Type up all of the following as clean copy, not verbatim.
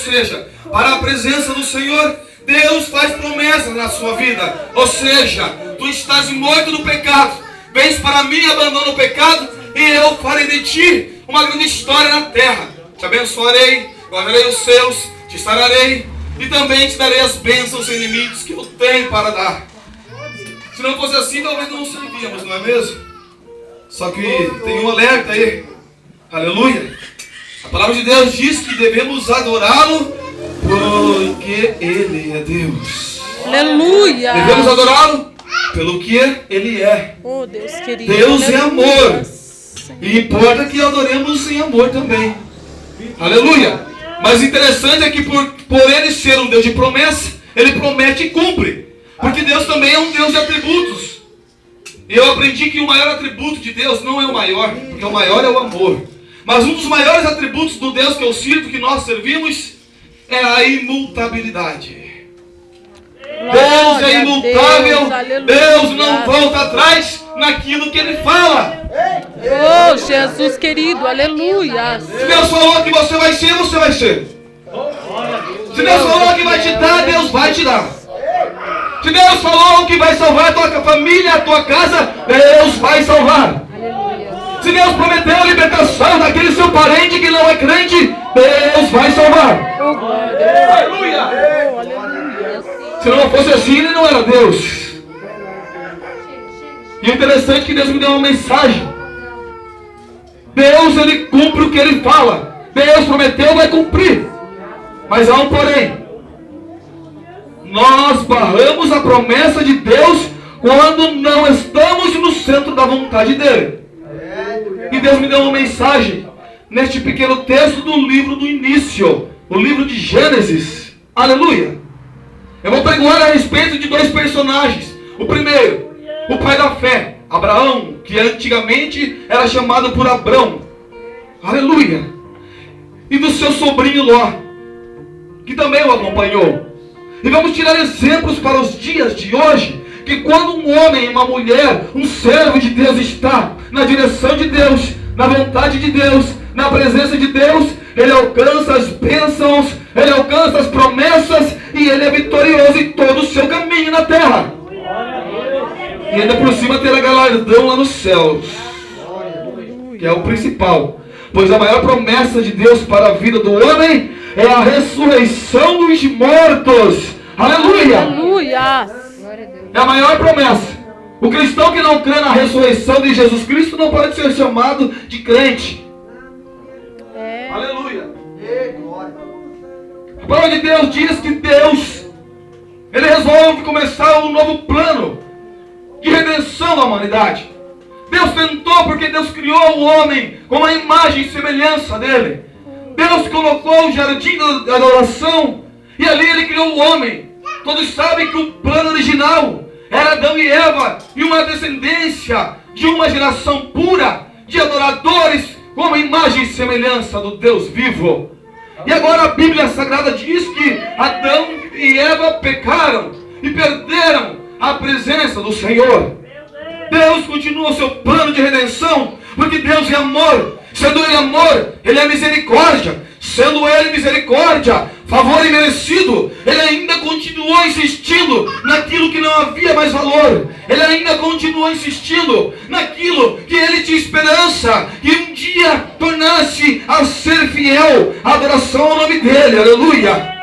seja, para a presença do Senhor, Deus faz promessas na sua vida. Ou seja, tu estás morto no pecado, vens para mim, abandona o pecado, e eu farei de ti uma grande história na terra. Te abençoarei, guardarei os seus, te sararei, e também te darei as bênçãos sem limites que eu tenho para dar. Se não fosse assim, talvez não servíamos, não é mesmo? Só que tem um alerta aí. Aleluia. A palavra de Deus diz que devemos adorá-lo porque Ele é Deus. Aleluia. Devemos adorá-lo pelo que Ele é. Oh, Deus querido. Deus é Aleluia. amor. E importa que adoremos em amor também. Aleluia. Mas o interessante é que por Ele ser um Deus de promessa, Ele promete e cumpre. Porque Deus também é um Deus de atributos. E eu aprendi que o maior atributo de Deus não é o maior, porque o maior é o amor. Mas um dos maiores atributos do Deus que eu sirvo, que nós servimos, é a imutabilidade. Deus é imutável. Deus não volta atrás naquilo que Ele fala. Oh, Jesus querido, aleluia. Se Deus falou que você vai ser, você vai ser. Se Deus falou que vai te dar, Deus vai te dar. Se Deus falou que vai salvar a tua família, a tua casa, Deus vai salvar. Se Deus prometeu a libertação daquele seu parente que não é crente, Deus vai salvar. Aleluia. Se não fosse assim, Ele não era Deus. E o interessante é que Deus me deu uma mensagem. Deus, Ele cumpre o que Ele fala. Deus prometeu, vai cumprir. Mas há um porém. Nós barramos a promessa de Deus quando não estamos no centro da vontade dEle. E Deus me deu uma mensagem neste pequeno texto do livro do início, o livro de Gênesis. Aleluia. Eu vou pregar a respeito de dois personagens. O primeiro, o pai da fé, Abraão, que antigamente era chamado por Abrão. Aleluia. E do seu sobrinho Ló, que também o acompanhou. E vamos tirar exemplos para os dias de hoje, que quando um homem, uma mulher, um servo de Deus está na direção de Deus, na vontade de Deus, na presença de Deus, ele alcança as bênçãos, ele alcança as promessas e ele é vitorioso em todo o seu caminho na terra. E ainda por cima terá galardão lá nos céus, que é o principal. Pois a maior promessa de Deus para a vida do homem é a ressurreição dos mortos. Aleluia! Aleluia. É a maior promessa. O cristão que não crê na ressurreição de Jesus Cristo não pode ser chamado de crente. Aleluia. A palavra de Deus diz que Deus, Ele resolve começar um novo plano de redenção da humanidade. Deus tentou porque Deus criou o homem com a imagem e semelhança dele. Deus colocou o jardim da adoração e ali Ele criou o homem. Todos sabem que o plano original era Adão e Eva e uma descendência de uma geração pura de adoradores com a imagem e semelhança do Deus vivo. E agora a Bíblia Sagrada diz que Adão e Eva pecaram e perderam a presença do Senhor. Deus continua o seu plano de redenção, porque Deus é amor. Sendo Ele amor, Ele é misericórdia. Sendo Ele misericórdia, favor imerecido, Ele ainda continuou insistindo naquilo que não havia mais valor. Ele ainda continuou insistindo naquilo que Ele tinha esperança, que um dia tornasse a ser fiel a adoração ao nome dEle. Aleluia.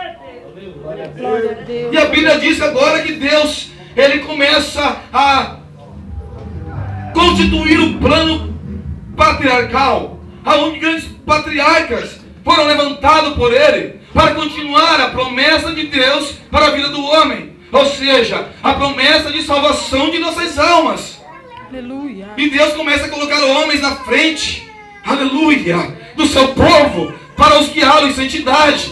E a Bíblia diz agora que Deus, Ele começa a constituir o plano patriarcal, aonde grandes patriarcas foram levantados por Ele para continuar a promessa de Deus para a vida do homem, ou seja, a promessa de salvação de nossas almas. Aleluia. E Deus começa a colocar homens na frente, aleluia, do seu povo para os guiá-lo em santidade.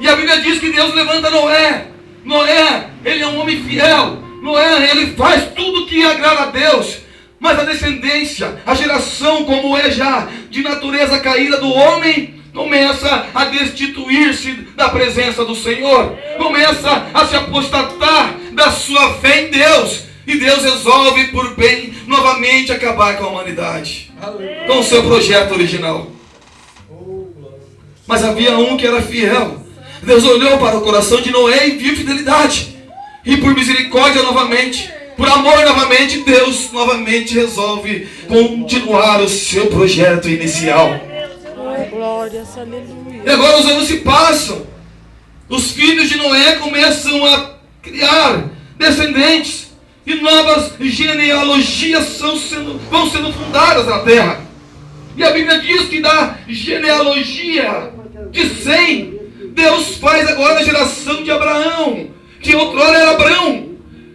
E a Bíblia diz que Deus levanta Noé. Noé, ele é um homem fiel. Noé, ele faz tudo que agrada a Deus. Mas a descendência, a geração como é já de natureza caída do homem, começa a destituir-se da presença do Senhor. Começa a se apostatar da sua fé em Deus. E Deus resolve por bem novamente acabar com a humanidade, com o seu projeto original. Mas havia um que era fiel, Deus olhou para o coração de Noé e viu fidelidade. E por misericórdia novamente, por amor novamente, Deus novamente resolve continuar o seu projeto inicial. Glórias, aleluia. E agora os anos se passam. Os filhos de Noé começam a criar descendentes. E novas genealogias vão sendo fundadas na terra. E a Bíblia diz que da genealogia de Sem, Deus faz agora a geração de Abraão, que outrora era Abrão.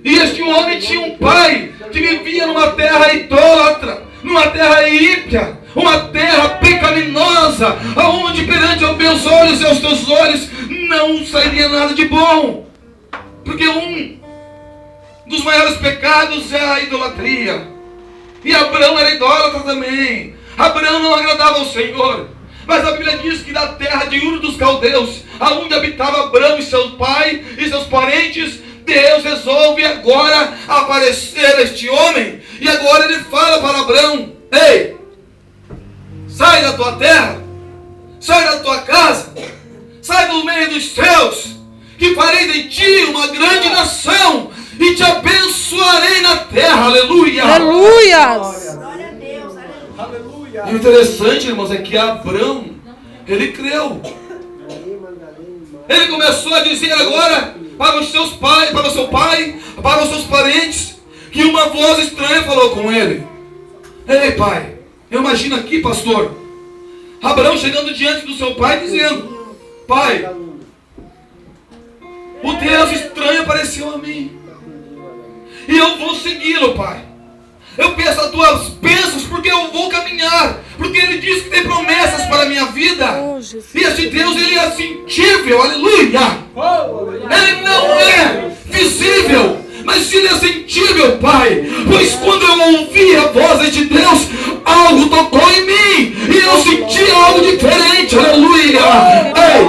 E este homem tinha um pai que vivia numa terra idólatra, numa terra ímpia, uma terra pecaminosa, aonde perante aos meus olhos e aos teus olhos não sairia nada de bom. Porque um dos maiores pecados é a idolatria. E Abrão era idólatra também. Abrão não agradava ao Senhor. Mas a Bíblia diz que da terra de Ur dos Caldeus, aonde habitava Abrão e seu pai e seus parentes, Deus resolve agora aparecer a este homem. E agora ele fala para Abrão: ei, sai da tua terra, sai da tua casa, sai do meio dos céus, que farei de ti uma grande nação e te abençoarei na terra. Aleluia. Aleluia. Glória a Deus, aleluia. E o interessante, irmãos, é que Abrão, ele creu. Ele começou a dizer agora para os seus pais, para o seu pai, para os seus parentes, que uma voz estranha falou com ele: ei, pai, eu imagino aqui, pastor, Abraão chegando diante do seu pai dizendo: pai, o Deus estranho apareceu a mim e eu vou segui-lo, pai. Eu peço as tuas bênçãos porque eu vou caminhar, porque ele diz que tem promessas para a minha vida. E este Deus, ele é sentível, aleluia. Ele não é visível, mas ele é sentível, pai. Pois quando eu ouvi a voz de Deus, algo tocou em mim e eu senti algo diferente, aleluia. Ei,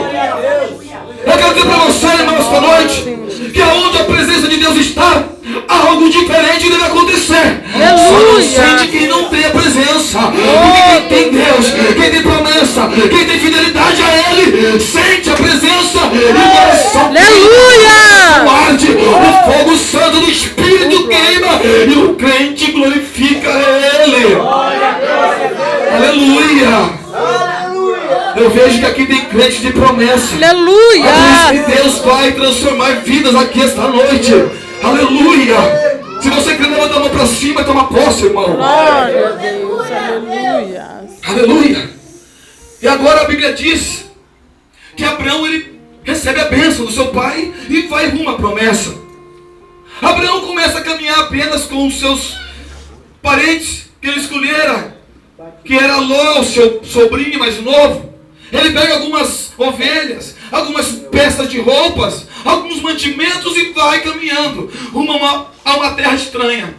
eu quero dizer para você, irmão, esta noite, que aonde a presença de Deus está, algo diferente deve acontecer. Só não sente quem não tem a presença. Porque quem tem Deus, quem tem promessa, quem tem fidelidade a Ele, sente a presença e o coração arde. O fogo santo do Espírito queima e o crente glorifica Ele. Aleluia. Eu vejo que aqui tem crente de promessa. Aleluia. Que Deus vai transformar vidas aqui esta noite. Aleluia. Se você quer levantar a mão para cima, toma posse, irmão. Glória a Deus. Aleluia. Aleluia. E agora a Bíblia diz que Abraão, ele recebe a bênção do seu pai e vai rumo à promessa. Abraão começa a caminhar apenas com os seus parentes que ele escolhera, que era Ló, o seu sobrinho mais novo. Ele pega algumas ovelhas, algumas peças de roupas, alguns mantimentos e vai caminhando a uma terra estranha,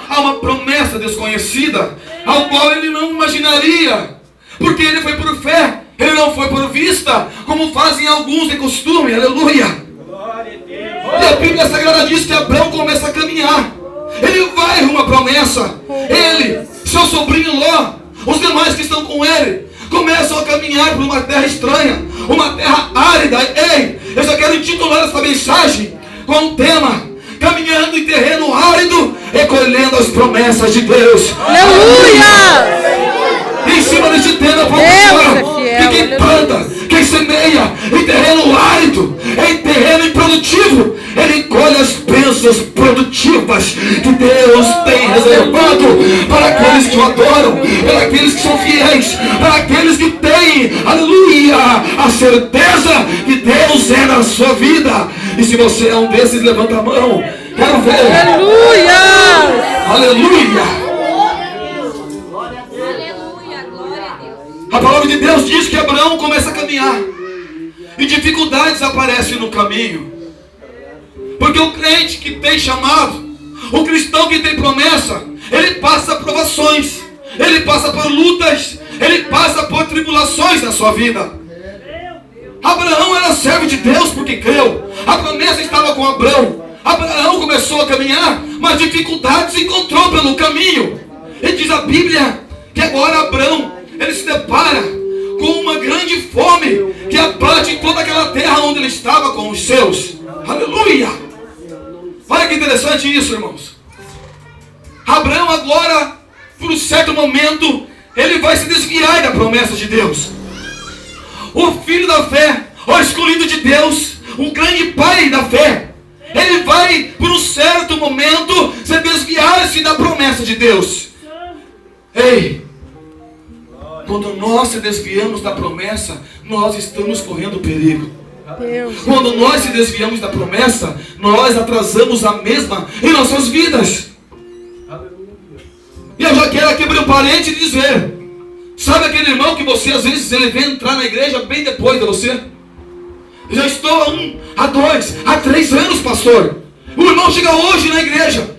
a uma promessa desconhecida, ao qual ele não imaginaria, porque ele foi por fé, ele não foi por vista, como fazem alguns de costume, aleluia. E a Bíblia Sagrada diz que Abraão começa a caminhar, ele vai rumo à promessa, ele, seu sobrinho Ló, os demais que estão com ele, começam a caminhar por uma terra estranha, uma terra árida. Ei, eu só quero intitular essa mensagem com o tema: caminhando em terreno árido, recolhendo as promessas de Deus. Aleluia! Em cima deste tema, eu vou falar que quem planta, quem semeia em terreno árido, em terreno improdutivo, ele colhe as bênçãos produtivas que Deus tem reservado para aqueles que o adoram, para aqueles que são fiéis, para aqueles que têm, aleluia, a certeza que Deus é na sua vida. E se você é um desses, levanta a mão. Quero ver. Aleluia! Aleluia! A palavra de Deus diz que Abraão começa a caminhar e dificuldades aparecem no caminho. Porque o crente que tem chamado, o cristão que tem promessa, ele passa provações, ele passa por lutas, ele passa por tribulações na sua vida. Abraão era servo de Deus porque creu. A promessa estava com Abraão. Abraão começou a caminhar, mas dificuldades encontrou pelo caminho. E diz a Bíblia que agora Abraão, ele se depara com uma grande fome que abate em toda aquela terra onde ele estava com os seus. Aleluia! Olha que interessante isso, irmãos. Abraão agora, por um certo momento, ele vai se desviar da promessa de Deus. O filho da fé, o escolhido de Deus, o grande pai da fé, ele vai, por um certo momento, se desviar-se da promessa de Deus. Ei, quando nós se desviamos da promessa, nós estamos correndo perigo. Quando nós se desviamos da promessa, nós atrasamos a mesma em nossas vidas. E eu já quero aqui abrir um parente e dizer: sabe aquele irmão que você às vezes ele vem entrar na igreja bem depois de você? Eu já estou há 1, há 2, há 3 anos, pastor. O irmão chega hoje na igreja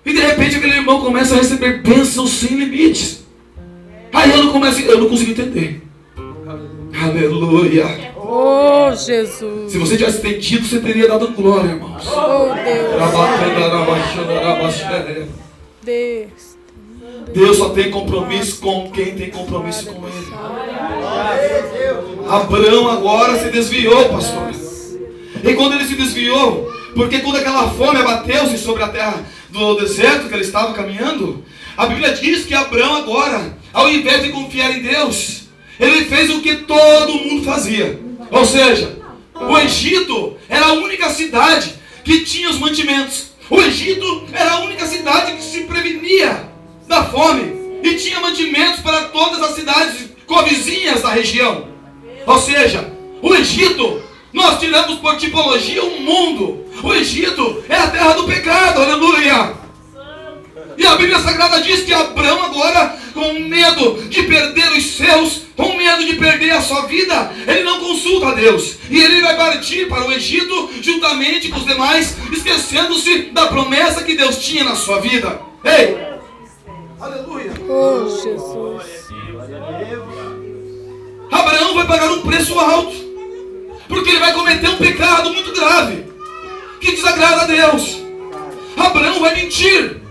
e de repente aquele irmão começa a receber bênçãos sem limites. Aí eu não consigo entender. Aleluia. Oh, Jesus. Se você tivesse entendido, você teria dado glória, irmãos. Oh, Deus. Deus só tem compromisso com quem tem compromisso com Ele. Abraão agora se desviou, pastor. E quando ele se desviou, porque quando aquela fome abateu-se sobre a terra do deserto que ele estava caminhando, a Bíblia diz que Abraão agora, ao invés de confiar em Deus, ele fez o que todo mundo fazia. Ou seja, o Egito era a única cidade que tinha os mantimentos. O Egito era a única cidade que se prevenia da fome e tinha mantimentos para todas as cidades covizinhas da região. Ou seja, o Egito, nós tiramos por tipologia o mundo. O Egito é a terra do pecado, aleluia. E a Bíblia Sagrada diz que Abraão agora, com medo de perder os seus, com medo de perder a sua vida, ele não consulta a Deus. E ele vai partir para o Egito juntamente com os demais, esquecendo-se da promessa que Deus tinha na sua vida. Ei! Aleluia! Oh, Jesus. Abraão vai pagar um preço alto, porque ele vai cometer um pecado muito grave, que desagrada a Deus. Abraão vai mentir.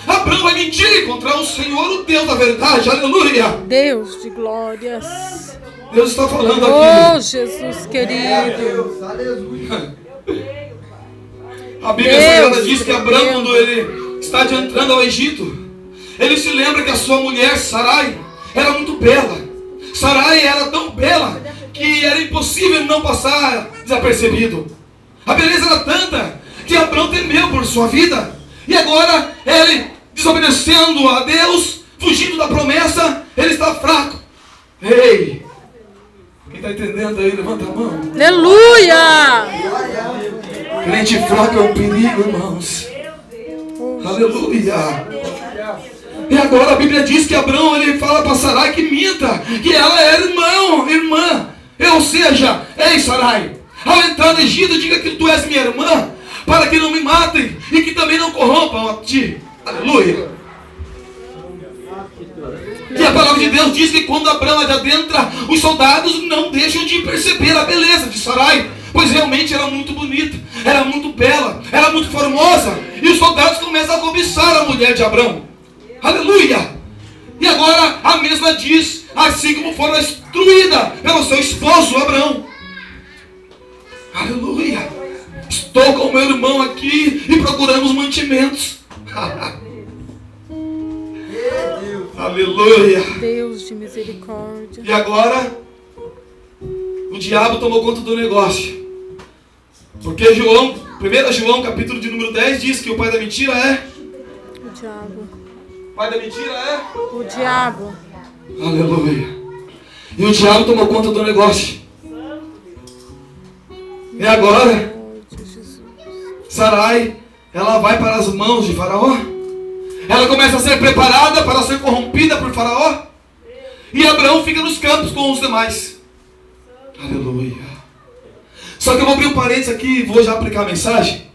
Abraão vai mentir contra o Senhor, o Deus da verdade. Aleluia. Deus de glórias. Deus está falando Oh, aqui. Jesus querido. A Bíblia Sagrada diz que Abraão, quando ele está entrando ao Egito, ele se lembra que a sua mulher, Sarai, era muito bela. Sarai era tão bela que era impossível não passar desapercebido. A beleza era tanta que Abraão temeu por sua vida. E agora, ele, desobedecendo a Deus, fugindo da promessa, ele está fraco. Ei! Quem está entendendo aí, levanta a mão. Aleluia! Crente fraco é um perigo, irmãos. Aleluia! E agora a Bíblia diz que Abraão, ele fala para Sarai que minta, que ela é irmã. Ou seja, ei Sarai, ao entrar no Egito, diga que tu és minha irmã, para que não me matem e que também não corrompam a ti. Aleluia. E a palavra de Deus diz que quando Abraão adentra, os soldados não deixam de perceber a beleza de Sarai, pois realmente era muito bonita, era muito bela, era muito formosa, e os soldados começam a cobiçar a mulher de Abraão. Aleluia. E agora a mesma diz, assim como foi instruída pelo seu esposo Abraão. Aleluia. Estou com meu irmão aqui e procuramos mantimentos. Aleluia. Deus de misericórdia. E agora o diabo tomou conta do negócio. Porque 1 João capítulo de número 10 diz que o pai da mentira é O diabo. o pai da mentira é O diabo. Aleluia. E o diabo tomou conta do negócio. E agora Sarai, ela vai para as mãos de Faraó. Ela começa a ser preparada para ser corrompida por Faraó. E Abraão fica nos campos com os demais. Aleluia. Só que eu vou abrir um parênteses aqui e vou já aplicar a mensagem.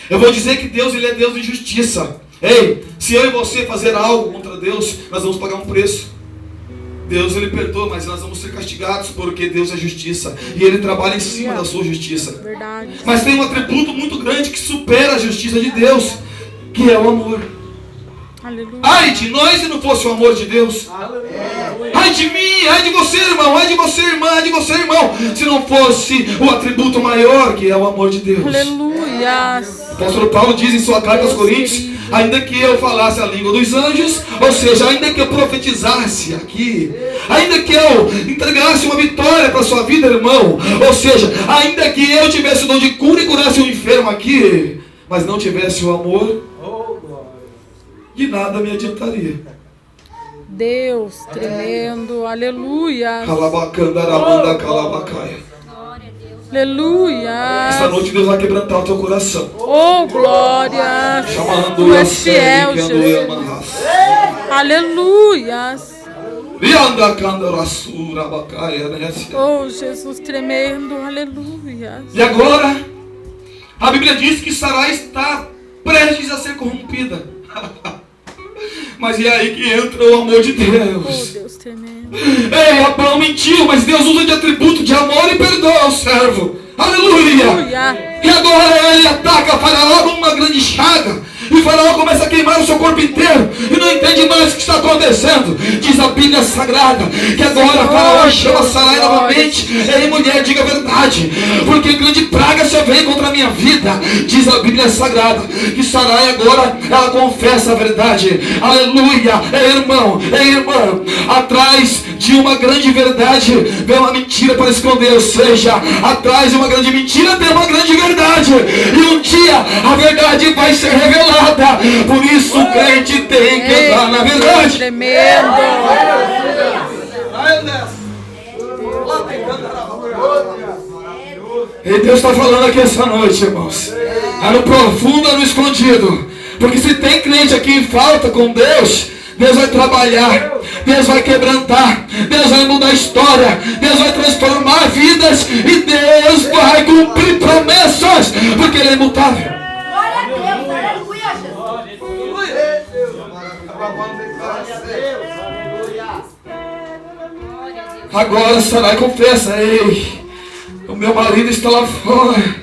Eu vou dizer que Deus, ele é Deus de justiça. Ei, se eu e você fazer algo contra Deus, nós vamos pagar um preço. Deus, ele perdoa, mas nós vamos ser castigados porque Deus é justiça. E ele trabalha em cima da sua justiça. Verdade. Mas tem um atributo muito grande que supera a justiça de Deus, que é o amor. Aleluia. Ai de nós se não fosse o amor de Deus. Ai de mim, ai de você, irmão, ai de você, irmã, ai de você, irmão, se não fosse o atributo maior que é o amor de Deus. Aleluia. O apóstolo Paulo diz em sua carta aos Coríntios: ainda que eu falasse a língua dos anjos, ou seja, ainda que eu profetizasse aqui, ainda que eu entregasse uma vitória para a sua vida, irmão, ou seja, ainda que eu tivesse o dom de cura e curasse um enfermo aqui, mas não tivesse o amor, de nada me adiantaria. Deus tremendo. Aleluia. Calabacandaramanda calabacaia. Aleluia. Esta noite Deus vai quebrantar o teu coração. Oh, glória. Chamando Tu a és fiel, Jesus. Aleluia. Oh, Jesus tremendo. Aleluia. E agora, a Bíblia diz que Sarai está prestes a ser corrompida. Mas é aí que entra o amor de Deus. Oh, Deus tremendo. Ei, Abraão mentiu, mas Deus usa de atributo de amor e perdoa ao servo. Aleluia. Aleluia. E agora ele ataca Faraó com uma grande chaga. E Faraó começa a queimar o seu corpo inteiro. E não entende mais o que está acontecendo. Diz a Bíblia Sagrada que agora Faraó chama Sarai novamente. Ei, mulher, diga a verdade. Porque grande praga se vem contra a minha vida. Diz a Bíblia Sagrada que Sarai agora, ela confessa a verdade. Aleluia. Ei, irmão, ei, irmã. Atrás de uma grande verdade vem uma mentira para esconder. Ou seja, atrás de uma grande mentira tem uma grande verdade. E um dia a verdade vai ser revelada. Por isso o crente tem que andar na verdade. Tremendo. E Deus está falando aqui essa noite, irmãos. É no profundo, é no escondido. Porque se tem crente aqui em falta com Deus, Deus vai trabalhar, Deus vai quebrantar, Deus vai mudar a história, Deus vai transformar vidas e Deus vai cumprir promessas, porque Ele é imutável. Glória a Deus, aleluia, Jesus. Agora Sarai confessa: ei, o meu marido está lá fora,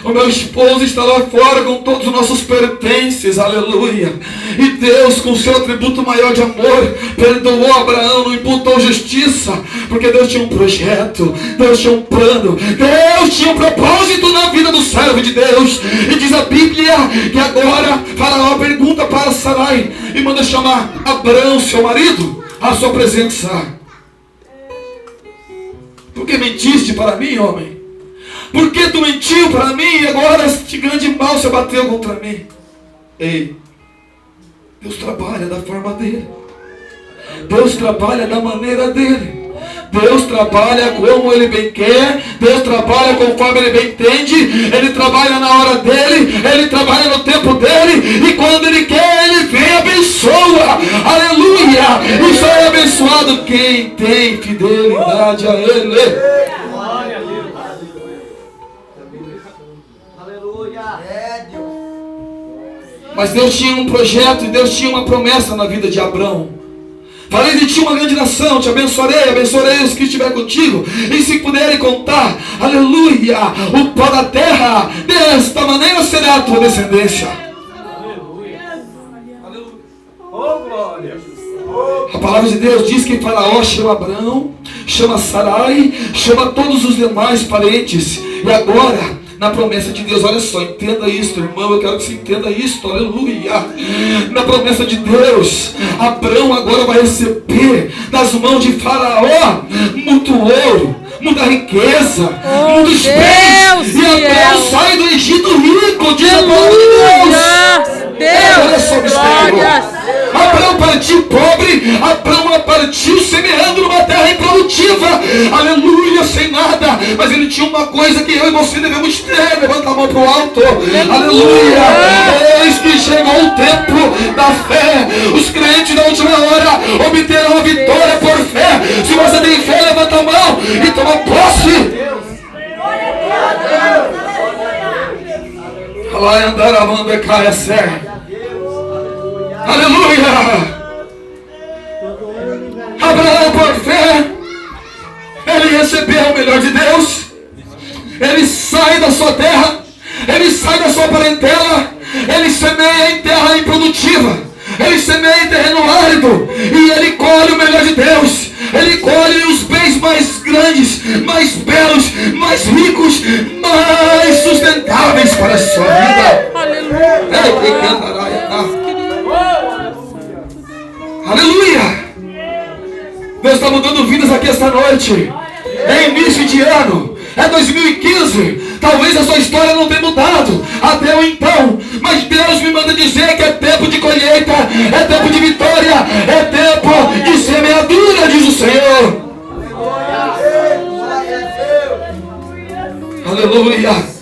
o meu esposo está lá fora com todos os nossos pertences, aleluia. E Deus, com seu atributo maior de amor, perdoou Abraão, não imputou justiça, porque Deus tinha um projeto, Deus tinha um plano, Deus tinha um propósito na vida do servo de Deus. E diz a Bíblia que agora Faraó pergunta para Sarai e manda chamar Abraão, seu marido, à sua presença. Por que mentiste para mim, homem? Por que tu mentiu para mim e agora este grande mal se abateu contra mim? Ei, Deus trabalha da forma dele. Deus trabalha da maneira dele. Deus trabalha como Ele bem quer. Deus trabalha conforme Ele bem entende. Ele trabalha na hora dele. Ele trabalha no tempo dele. E quando Ele quer, Ele vem e abençoa. Aleluia. E só é abençoado quem tem fidelidade a Ele. Glória a Deus. Aleluia. É, Deus. Mas Deus tinha um projeto e Deus tinha uma promessa na vida de Abrão. Falei de ti uma grande nação, te abençoarei, abençoarei os que estiver contigo. E se puderem contar, aleluia, o pó da terra, desta maneira será a tua descendência. Oh, glória. A palavra de Deus diz que Faraó chama Abraão, chama Sarai, chama todos os demais parentes. E agora, na promessa de Deus, olha só, entenda isso, irmão, eu quero que você entenda isso, aleluia. Na promessa de Deus, Abraão agora vai receber das mãos de Faraó muito ouro, muita riqueza, muitos bens. E Abraão sai do Egito rico, diz a palavra de Deus. Olha só o mistério. Abraão partiu pobre, Abraão partiu semeando numa terra improdutiva, aleluia, sem nada, mas ele tinha uma coisa que eu e você devemos ter. Levanta a mão para o alto, aleluia. Eis que chegou o tempo da fé. Os crentes da última hora obterão a vitória por fé. Se você tem fé, levanta a mão e toma posse. Lá andar a mão de caia serra. Aleluia! Abraão, por fé, ele recebeu o melhor de Deus. Ele sai da sua terra, ele sai da sua parentela, ele semeia em terra improdutiva, Ele semeia em terreno árido e ele colhe o melhor de Deus. Ele colhe os bens mais grandes, mais belos, mais ricos, mais sustentáveis para a sua vida. Aleluia. Aleluia. Deus está mudando vidas aqui esta noite. É início de ano. É 2015. Talvez a sua história não tenha mudado até o então. Mas Deus me manda dizer que é tempo de colheita. É tempo de vitória. É tempo de semeadura, diz o Senhor. Aleluia.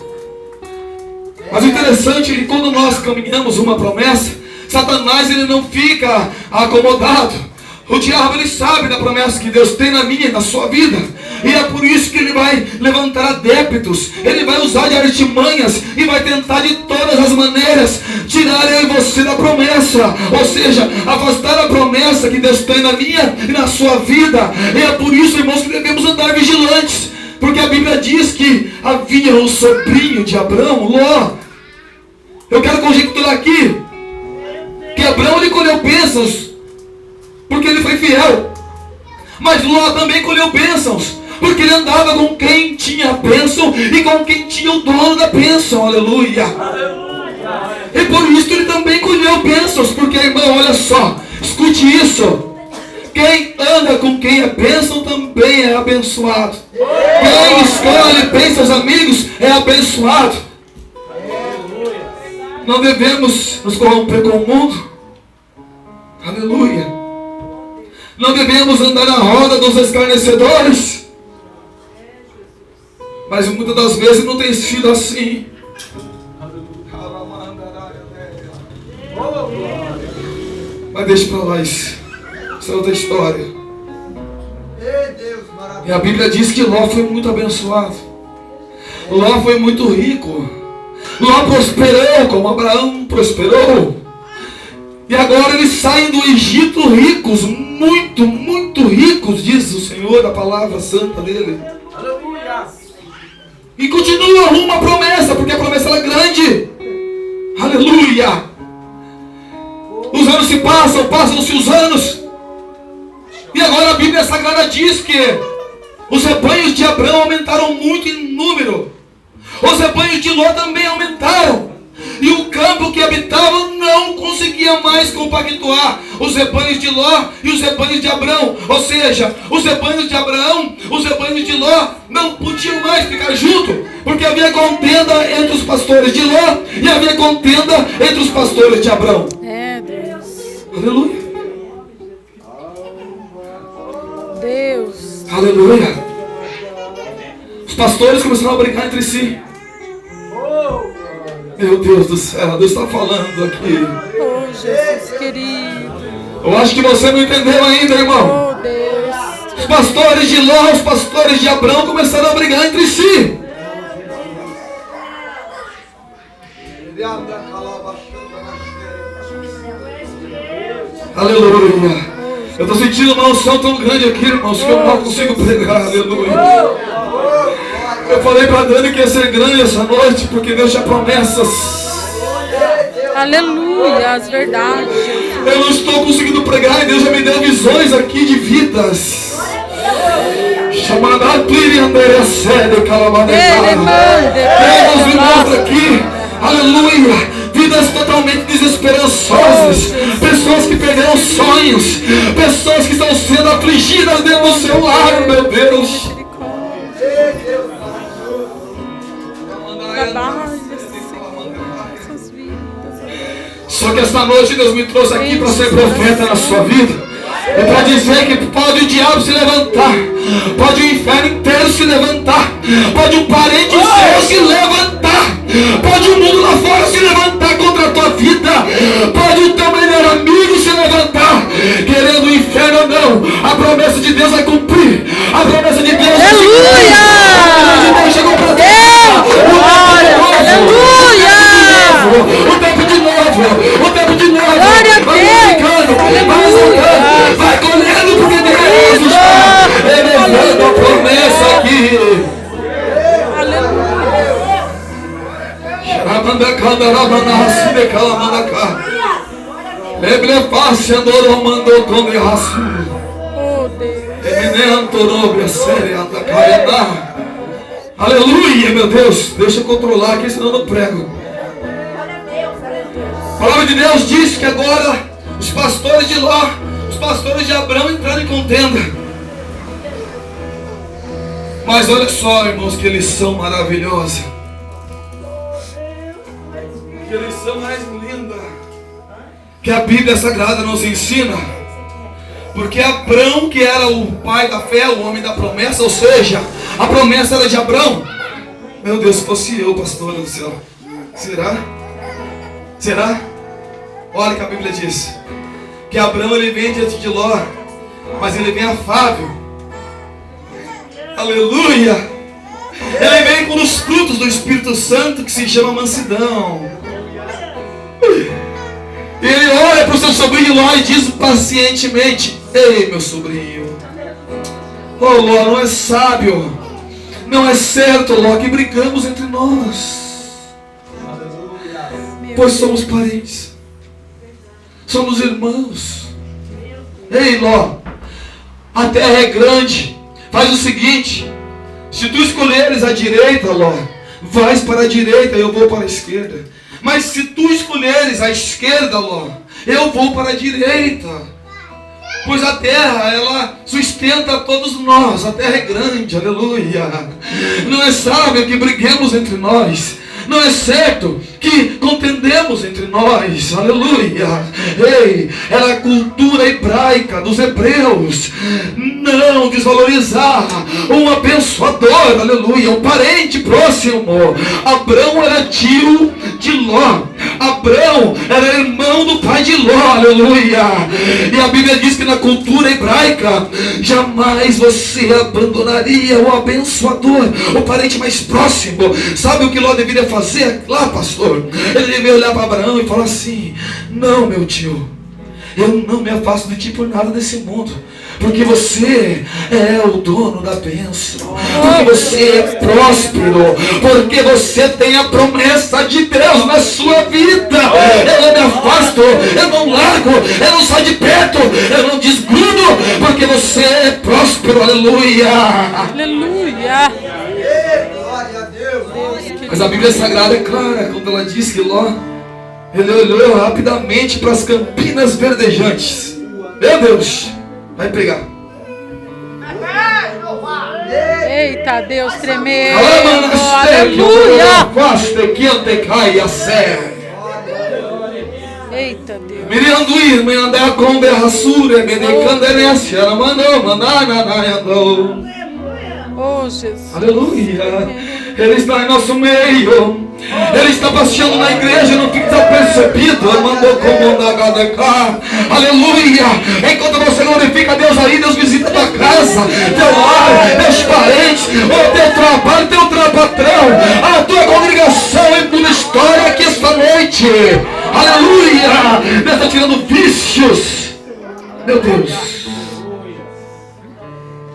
Mas o interessante é que quando nós caminhamos uma promessa, Satanás ele não fica acomodado. O diabo ele sabe da promessa que Deus tem na minha e na sua vida. E é por isso que ele vai levantar adeptos. Ele vai usar de artimanhas e vai tentar de todas as maneiras tirar eu e você da promessa. Ou seja, afastar a promessa que Deus tem na minha e na sua vida. E é por isso, irmãos, que devemos andar vigilantes. Porque a Bíblia diz que havia um sobrinho de Abraão, Ló. Eu quero conjecturar aqui que Abraão ele colheu bênçãos porque ele foi fiel. Mas Ló também colheu bênçãos porque ele andava com quem tinha a bênção e com quem tinha o dono da bênção. Aleluia. E por isso ele também colheu bênçãos. Porque, irmão, olha só, escute isso. Quem anda com quem é bênção também é abençoado. Quem escolhe bem seus amigos é abençoado. Não devemos nos corromper com o mundo. Aleluia. Não devemos andar na roda dos escarnecedores. Mas muitas das vezes não tem sido assim. Mas deixa pra lá isso. Essa é outra história. E a Bíblia diz que Ló foi muito abençoado. Ló foi muito rico. Ló prosperou como Abraão prosperou. E agora eles saem do Egito ricos, muito, muito ricos, diz o Senhor, a palavra santa dele. Aleluia. E continua rumo à promessa, porque a promessa ela é grande. Aleluia. Os anos se passam, passam-se os anos. E agora a Bíblia Sagrada diz que os rebanhos de Abraão aumentaram muito em número. Os rebanhos de Ló também aumentaram. E o campo que habitavam não conseguia mais compactuar os rebanhos de Ló e os rebanhos de Abraão. Ou seja, os rebanhos de Abraão, os rebanhos de Ló não podiam mais ficar juntos, porque havia contenda entre os pastores de Ló e havia contenda entre os pastores de Abraão. É, Deus. Aleluia. Deus. Aleluia. Os pastores começaram a brigar entre si. Meu Deus do céu, Deus está falando aqui. Oh, Jesus querido. Eu acho que você não entendeu ainda, irmão. Oh, Deus. Os pastores de Ló, os pastores de Abraão começaram a brigar entre si. Aleluia. Eu estou sentindo uma unção tão grande aqui, irmãos, que eu não consigo pregar. Aleluia. Eu falei para Dani que ia ser grande essa noite, porque Deus tinha promessas. Aleluia, as verdades. Eu não estou conseguindo pregar e Deus já me deu visões aqui de vidas. Chamada Pliriandeira Sede Calamadecada. Deus me mostra aqui. Aleluia. Vidas totalmente desesperançosas. Pessoas que perderam sonhos. Pessoas que estão sendo afligidas dentro do seu lar, meu Deus. Só que esta noite Deus me trouxe aqui para ser profeta na sua vida. É para dizer que pode o diabo se levantar, pode o inferno inteiro se levantar, pode um parente seu se levantar, pode o mundo lá fora se levantar contra a tua vida, pode o teu melhor amigo se levantar, querendo o inferno ou não. A promessa de Deus vai cumprir. A promessa de Deus vai cumprir. A promessa de Deus chegou para o tempo de novo, o tempo de novo, Glória a vai brincando, vai soltando, vai colhendo, porque Deus está elevando a promessa aqui. Ebreface andou mandou com raço. Oh, Deus. Aleluia, meu Deus. Deixa eu controlar aqui, senão eu não prego. A palavra de Deus diz que agora os pastores de Ló, os pastores de Abrão entraram em contenda. Mas olha só, irmãos, que lição maravilhosa. Que lição mais linda que a Bíblia Sagrada nos ensina. Porque Abrão, que era o pai da fé, o homem da promessa, ou seja, a promessa era de Abrão. Meu Deus, se fosse eu, pastor do céu. Será? Será? Olha o que a Bíblia diz. Que Abrão, ele vem diante de Ló, mas ele vem afável. Aleluia! Ele vem com os frutos do Espírito Santo, que se chama mansidão. E ele olha para o seu sobrinho Ló e diz pacientemente: ei, meu sobrinho, oh Ló, não é sábio, não é certo, Ló, que brigamos entre nós, pois somos parentes, somos irmãos. Ei, Ló, a terra é grande. Faz o seguinte: se tu escolheres a direita, Ló, vais para a direita e eu vou para a esquerda. Mas se tu escolheres a esquerda, Ló, eu vou para a direita. Pois a terra, ela sustenta todos nós. A terra é grande, aleluia. Não é sábio que briguemos entre nós. Não é certo que contendemos entre nós, aleluia. Ei, era a cultura hebraica dos hebreus não desvalorizar um abençoador, aleluia, um parente próximo. Abrão era tio de Ló. Abrão era irmão do pai de Ló, aleluia. E a Bíblia diz que na cultura hebraica jamais você abandonaria o abençoador, o parente mais próximo. Sabe o que Ló deveria fazer lá, pastor? Ele deveria olhar para Abraão e falar assim: não, meu tio, eu não me afasto de ti por nada desse mundo, porque você é o dono da bênção, porque você é próspero, porque você tem a promessa de Deus na sua vida. Eu não me afasto, eu não largo, eu não saio de perto, eu não desgrudo, porque você é próspero, aleluia. Aleluia. Glória a Deus. Mas a Bíblia Sagrada é clara quando ela diz que Ló, ele olhou rapidamente para as campinas verdejantes. Meu Deus, vai pegar. Eita, Deus tremendo. Aleluia. Eita, Deus. Miranduí, Mirandé, Combe, Rassure, Medecandenesse, ela mandou, mandou. Oh, Jesus. Aleluia. Ele está em nosso meio. Ele está passeando na igreja, não fica desapercebido. Ele mandou como aleluia. Enquanto você glorifica a Deus aí, Deus visita a tua casa, teu lar, teus parentes, o teu trabalho, teu patrão, a tua congregação e tua história aqui esta noite. Aleluia. Deus está tirando vícios. Meu Deus.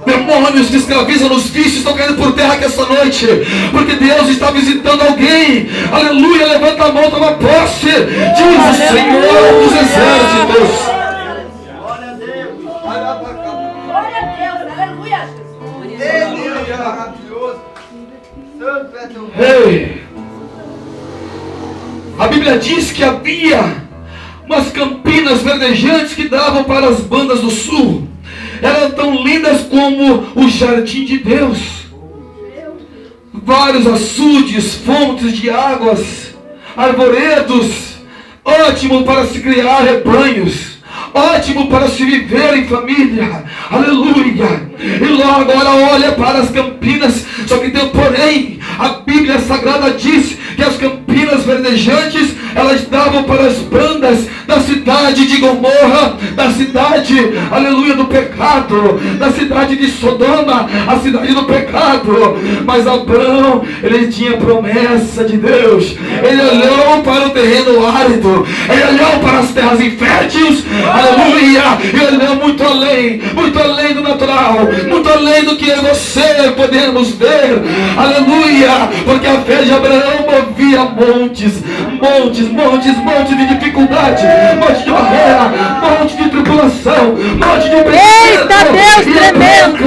Demônios que escravizam nos vícios estão caindo por terra aqui esta noite, porque Deus está visitando alguém. Aleluia, levanta a mão, toma posse. Diz o Senhor dos exércitos. Glória a Deus. Glória a Deus. Aleluia. Deus maravilhoso. Santo é teu nome. Ei, a Bíblia diz que havia umas campinas verdejantes que davam para as bandas do sul. Eram tão lindas como o jardim de Deus. Vários açudes, fontes de águas, arvoredos, ótimo para se criar rebanhos, ótimo para se viver em família, aleluia. E logo agora olha para as campinas, só que tem porém, a Bíblia Sagrada diz que as campinas verdejantes, elas davam para as bandas da cidade de Gomorra, da cidade, aleluia, do pecado, da cidade de Sodoma, a cidade do pecado. Mas Abraão, ele tinha promessa de Deus. Ele olhou para o terreno árido, ele olhou para as terras inférteis, aleluia, e olhou muito além do natural, muito além do que eu e você podemos ver, aleluia, porque a fé de Abraão movia montes de dificuldade, monte de barreira, monte de tribulação, monte de Eita, Deus tremendo!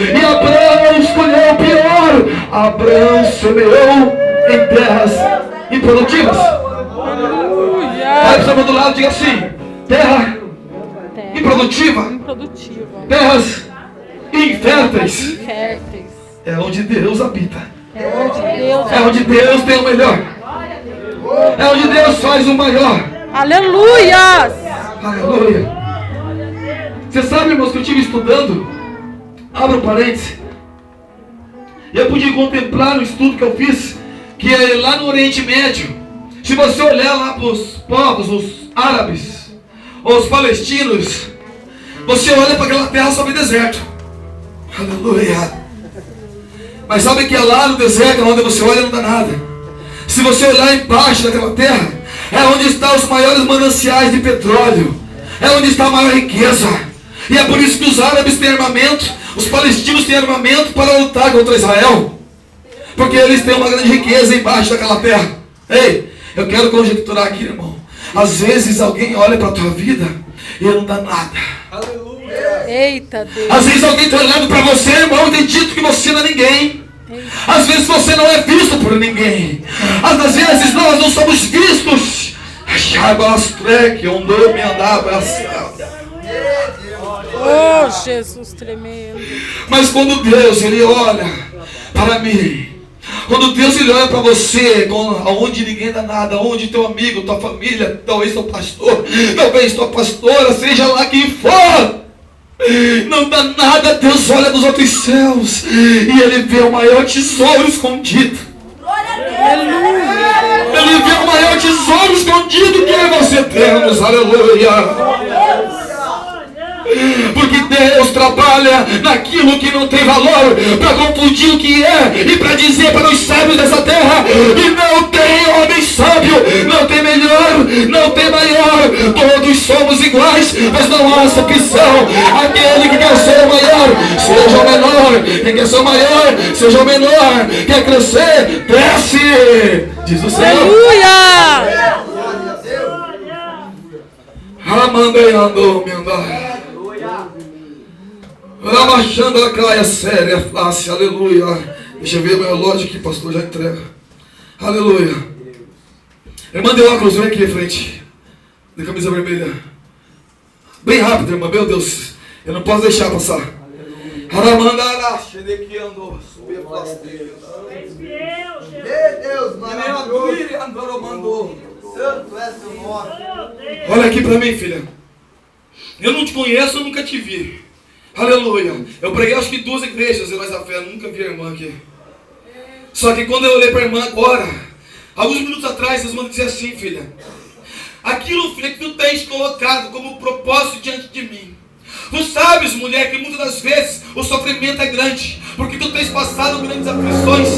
E Abraão escolheu o pior. Abraão semeou em terras improdutivas. Vai para o do lado, diga assim: terra improdutiva, terras inférteis. É onde Deus habita. É onde Deus tem o melhor. É onde Deus faz o maior. Aleluia! Aleluia. Você sabe, irmãos, que eu estive estudando, abra um parênteses, e eu pude contemplar um estudo que eu fiz, que é lá no Oriente Médio. Se você olhar lá para os povos, os árabes, os palestinos, você olha para aquela terra sobre deserto. Aleluia. Mas sabe que é lá no deserto, onde você olha não dá nada. Se você olhar embaixo daquela terra, é onde estão os maiores mananciais de petróleo, é onde está a maior riqueza. E é por isso que os árabes têm armamento, os palestinos têm armamento para lutar contra Israel, porque eles têm uma grande riqueza embaixo daquela terra. Ei, eu quero conjecturar aqui, irmão. Às vezes alguém olha para a tua vida e não dá nada. Aleluia. Eita Deus. Às vezes alguém está olhando para você, irmão, e tem dito que você não é ninguém. Às vezes você não é visto por ninguém. Às vezes nós não somos vistos. Oh, Jesus tremendo. Mas quando Deus, ele olha para mim, quando Deus ele olha para você, onde ninguém dá nada, onde teu amigo, tua família, talvez teu pastor, talvez tua pastora, seja lá quem for, não dá nada, Deus olha nos outros céus e ele vê o maior tesouro escondido. Ele vê o maior tesouro escondido que eu e você temos. Aleluia. Porque Deus trabalha naquilo que não tem valor, para confundir o que é e para dizer para os sábios dessa terra: e não tem homem sábio, não tem melhor, não tem maior, todos somos iguais, mas não há exceção. Aquele que quer ser o maior, seja o menor. Quem quer ser o maior, seja o menor. Quer crescer, cresce, diz o Senhor. Aleluia! Amandando, me andar. Ramachando a caia séria, face, aleluia. Deixa eu ver meu relógio aqui, pastor, já entrega. Aleluia. Irmã de óculos, vem aqui em frente. De camisa vermelha. Bem rápido, irmã, meu Deus. Eu não posso deixar passar. Aramandara, Xedequi andou, subir a plasteira. Meu Deus, maravilhoso. Santo é seu nome. Olha aqui pra mim, filha. Eu não te conheço, eu nunca te vi. Aleluia. Eu preguei acho que 2 igrejas, Heróis da Fé, nunca vi a irmã aqui. Só que quando eu olhei para a irmã agora, alguns minutos atrás, vocês vão dizer assim, filha: aquilo, filha, que tu tens colocado como propósito diante de mim. Tu sabes, mulher, que muitas das vezes o sofrimento é grande, porque tu tens passado grandes aflições.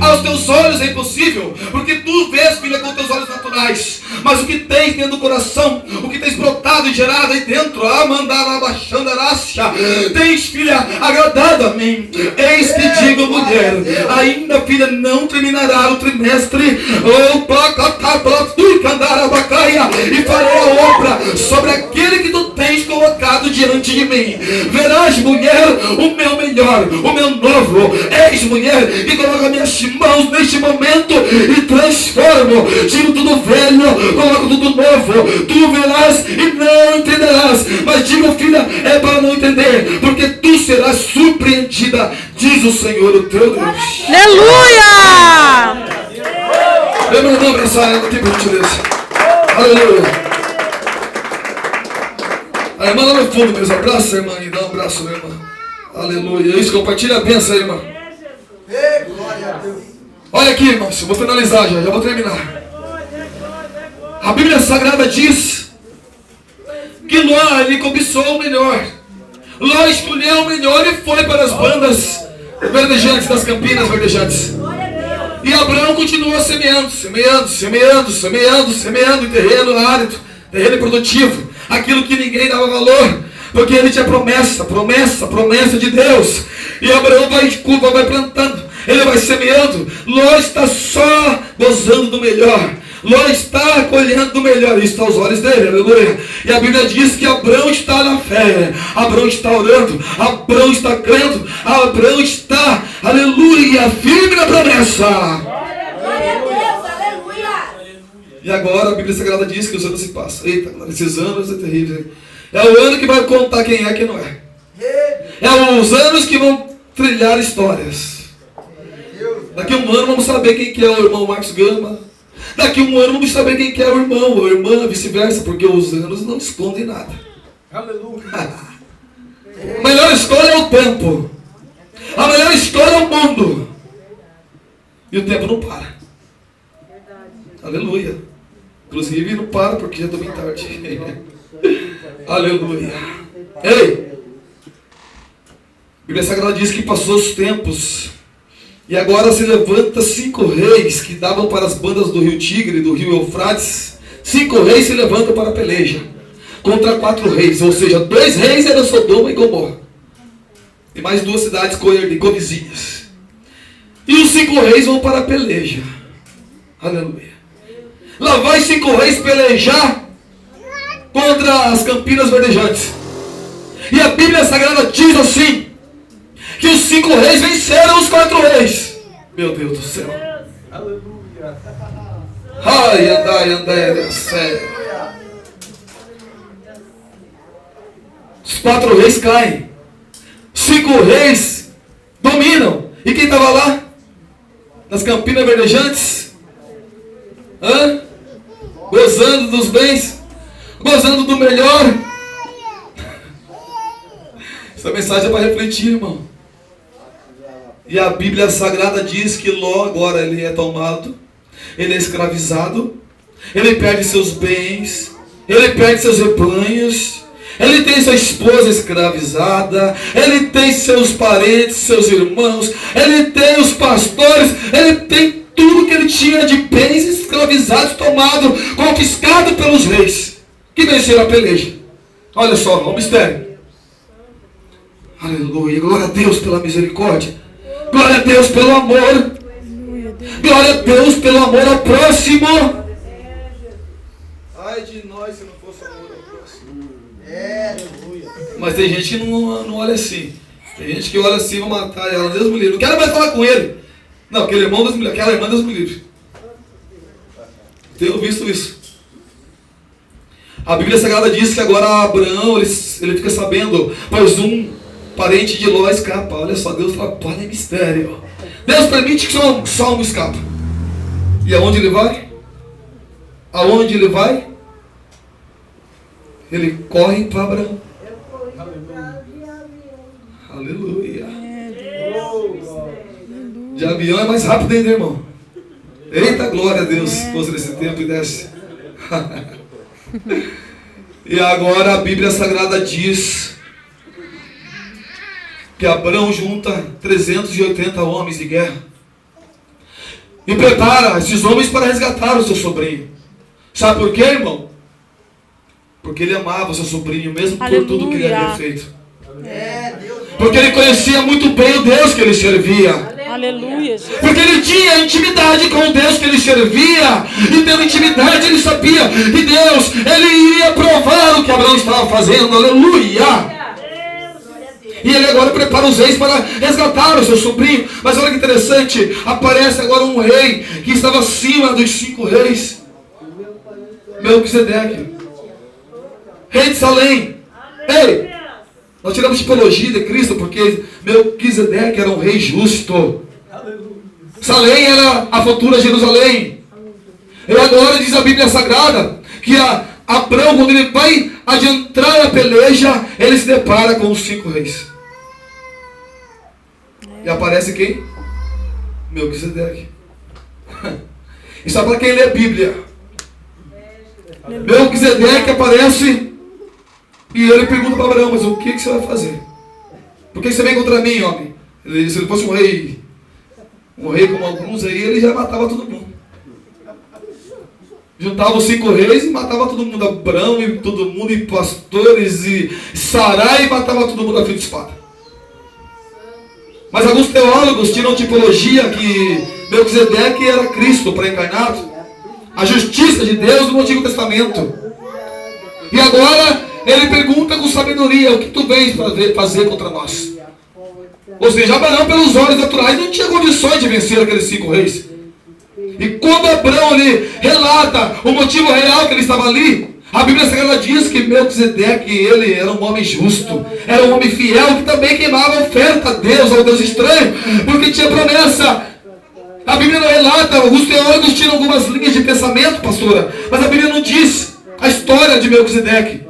Aos teus olhos é impossível, porque tu vês, filha, com teus olhos naturais. Mas o que tens dentro do coração, o que tens brotado e gerado aí dentro, tens, filha, agradado a mim. Eis que digo, mulher, ainda, filha, não terminará o trimestre, e farei a obra sobre aquele que tu tens colocado diante de mim. Verás, mulher, o meu melhor, o meu novo. Eis, mulher, que coloca minhas mãos neste momento e transformo. Tiro tudo velho, coloco tudo novo. Tu verás e não entenderás. Mas digo, filha, é para não entender, porque tu serás surpreendida, diz o Senhor, o teu Deus. Aleluia! Eu não vou abraçar ela aqui, por gentileza. Aleluia. A irmã lá no fundo mesmo, abraça a irmã e dá um abraço, minha irmã. Aleluia. Isso, compartilha a bênção, irmã. Glória a Deus. Olha aqui, irmãos, eu vou finalizar já vou terminar. A Bíblia Sagrada diz que Ló, ele cobiçou o melhor. Ló escolheu o melhor e foi para as bandas verdejantes, das campinas verdejantes. E Abraão continuou semeando em terreno árido, terreno improdutivo, aquilo que ninguém dava valor, porque ele tinha promessa de Deus. E Abraão vai plantando, ele vai semeando. Ló está só gozando do melhor. Ló está colhendo do melhor. Isso está aos olhos dele, aleluia. E a Bíblia diz que Abraão está na fé, Abraão está orando, Abraão está crendo, Abraão está, aleluia, firme na promessa. Glória a Deus, aleluia. E agora a Bíblia Sagrada diz que os anos se passam. Eita, esses anos é terrível. É o ano que vai contar quem é e quem não é. É os anos que vão trilhar histórias. Daqui a um ano vamos saber quem que é o irmão Marcos Gama. Daqui a um ano vamos saber quem que é o irmão ou a irmã, vice-versa, porque os anos não escondem nada. Aleluia. A melhor escolha é o tempo. A melhor escolha é o mundo. E o tempo não para. Aleluia. Inclusive não para porque já estou bem tarde. Aleluia. Ei! A Bíblia Sagrada diz que passou os tempos. E agora se levanta 5 reis que davam para as bandas do rio Tigre, do rio Eufrates. 5 reis se levantam para a peleja contra 4 reis, ou seja, 2 reis eram Sodoma e Gomorra. E mais 2 cidades covizinhas. E os 5 reis vão para a peleja. Aleluia. Lá vai 5 reis pelejar contra as campinas verdejantes. E a Bíblia Sagrada diz assim, que os 5 reis venceram os 4 reis. Meu Deus do céu. Aleluia. Ai, andai, sério. Os 4 reis caem. 5 reis dominam. E quem estava lá? Nas campinas verdejantes? Gozando dos bens? Gozando do melhor? Essa mensagem é para refletir, irmão. E a Bíblia Sagrada diz que Ló agora ele é tomado, ele é escravizado, ele perde seus bens, ele perde seus rebanhos, ele tem sua esposa escravizada, ele tem seus parentes, seus irmãos, ele tem os pastores, ele tem tudo que ele tinha de bens escravizados, tomado, confiscado pelos reis, que venceram a peleja. Olha só, o mistério. Aleluia, glória a Deus pela misericórdia. Glória a Deus pelo amor. Glória a Deus pelo amor ao próximo. Ai de nós se não fosse amor ao próximo. Mas tem gente que não olha assim. Tem gente que olha assim, vou matar ela, Deus me livre. Não quero mais falar com ele. Não, aquele irmão Deus me livre, aquela irmã Deus me livre. Tenho visto isso. A Bíblia Sagrada diz que agora Abraão, ele fica sabendo, pois um parente de Ló escapa. Olha só, Deus trabalha em mistério. Deus permite que só um escapa. E aonde ele vai? Aonde ele vai? Ele corre para Abraão. Aleluia. De avião é mais rápido ainda, irmão. Eita, glória a Deus. Pousa nesse tempo e desce. E agora a Bíblia Sagrada diz que Abraão junta 380 homens de guerra e prepara esses homens para resgatar o seu sobrinho. Sabe por quê, irmão? Porque ele amava o seu sobrinho, mesmo por tudo que ele havia feito. Porque ele conhecia muito bem o Deus que ele servia. Aleluia. Porque ele tinha intimidade com o Deus que ele servia. E tendo intimidade, ele sabia que Deus, ele iria provar o que Abraão estava fazendo. Aleluia. E ele agora prepara os reis para resgatar o seu sobrinho. Mas olha que interessante, aparece agora um rei que estava acima dos 5 reis. Melquisedeque, rei de Salém. Ei, nós tiramos tipologia de Cristo porque Melquisedeque era um rei justo. Salém era a futura Jerusalém. E agora diz a Bíblia Sagrada que Abraão, quando ele vai adentrar a peleja, ele se depara com os 5 reis. E aparece quem? Melquisedeque. E sabe para quem lê a Bíblia? Melquisedeque aparece E ele pergunta para Abraão, mas o que você vai fazer? Por que você vem contra mim, homem? Se ele fosse um rei como alguns aí, ele já matava todo mundo. Juntava os 5 reis e matava todo mundo. Abraão e todo mundo, e pastores, e Sarai, e matava todo mundo a fio de espada. Mas alguns teólogos tiram tipologia que Melquisedeque era Cristo pré-encarnado, a justiça de Deus no Antigo Testamento. E agora ele pergunta com sabedoria: o que tu vens para fazer contra nós? Ou seja, Abraão, pelos olhos naturais, não tinha condições de vencer aqueles 5 reis. E quando Abraão lhe relata o motivo real que ele estava ali, a Bíblia Sagrada diz que Melquisedeque, ele era um homem justo, era um homem fiel, que também queimava oferta a Deus, ao Deus estranho, porque tinha promessa. A Bíblia não relata, os teólogos tiram algumas linhas de pensamento, pastora, mas a Bíblia não diz a história de Melquisedeque.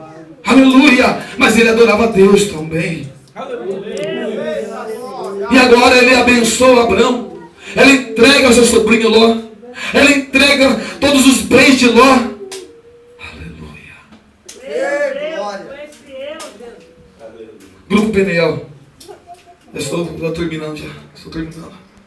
Aleluia! Mas ele adorava a Deus também. E agora ele abençoa Abraão. Ele entrega ao seu sobrinho Ló. Ele entrega todos os bens de Ló. Aleluia. Grupo Peniel. Estou terminando já. Estou terminando.